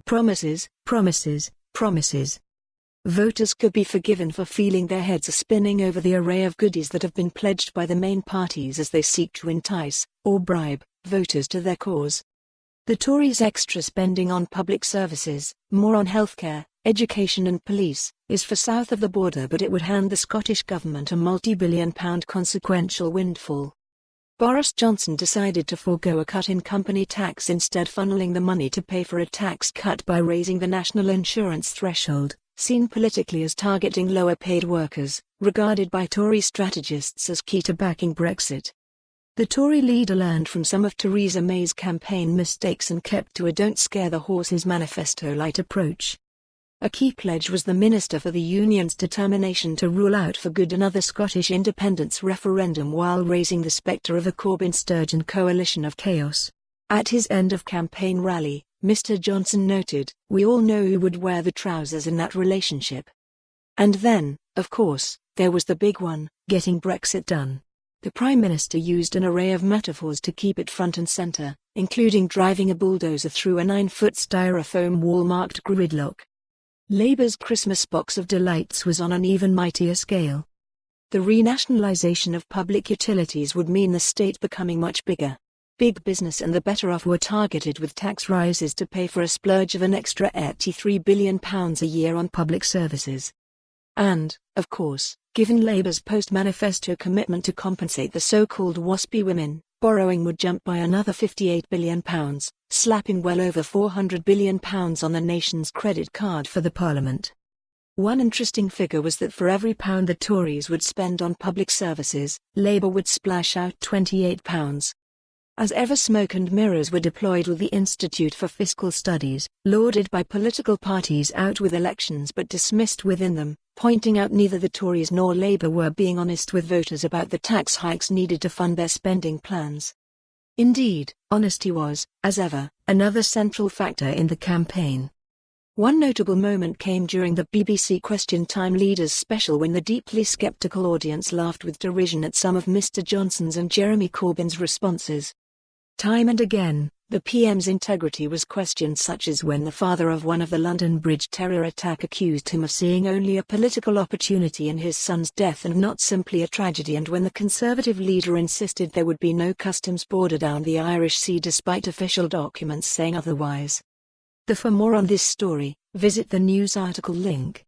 Promises, promises, promises. Voters could be forgiven for feeling their heads are spinning over the array of goodies that have been pledged by the main parties as they seek to entice, or bribe, voters to their cause. The Tories' extra spending on public services, more on healthcare, education and police, is for south of the border, but it would hand the Scottish government a multi-billion-pound consequential windfall. Boris Johnson decided to forego a cut in company tax, instead funneling the money to pay for a tax cut by raising the national insurance threshold, seen politically as targeting lower-paid workers, regarded by Tory strategists as key to backing Brexit. The Tory leader learned from some of Theresa May's campaign mistakes and kept to a "don't scare the horses" manifesto-lite approach. A key pledge was the Minister for the Union's determination to rule out for good another Scottish independence referendum while raising the spectre of a Corbyn-Sturgeon coalition of chaos. At his end-of-campaign rally, Mr. Johnson noted, "We all know who would wear the trousers in that relationship." And then, of course, there was the big one, getting Brexit done. The Prime Minister used an array of metaphors to keep it front and centre, including driving a bulldozer through a 9-foot styrofoam wall marked gridlock. Labour's Christmas box of delights was on an even mightier scale. The renationalisation of public utilities would mean the state becoming much bigger. Big business and the better off were targeted with tax rises to pay for a splurge of an extra £83 billion a year on public services. And, of course, given Labour's post-manifesto commitment to compensate the so-called WASPy women, borrowing would jump by another £58 billion, slapping well over £400 billion on the nation's credit card for the Parliament. One interesting figure was that for every pound the Tories would spend on public services, Labour would splash out £28. As ever, smoke and mirrors were deployed with the Institute for Fiscal Studies, lauded by political parties out with elections but dismissed within them, pointing out neither the Tories nor Labour were being honest with voters about the tax hikes needed to fund their spending plans. Indeed, honesty was, as ever, another central factor in the campaign. One notable moment came during the BBC Question Time Leaders special, when the deeply sceptical audience laughed with derision at some of Mr. Johnson's and Jeremy Corbyn's responses. Time and again, the PM's integrity was questioned, such as when the father of one of the London Bridge terror attack accused him of seeing only a political opportunity in his son's death and not simply a tragedy, and when the Conservative leader insisted there would be no customs border down the Irish Sea despite official documents saying otherwise. For more on this story, visit the news article link.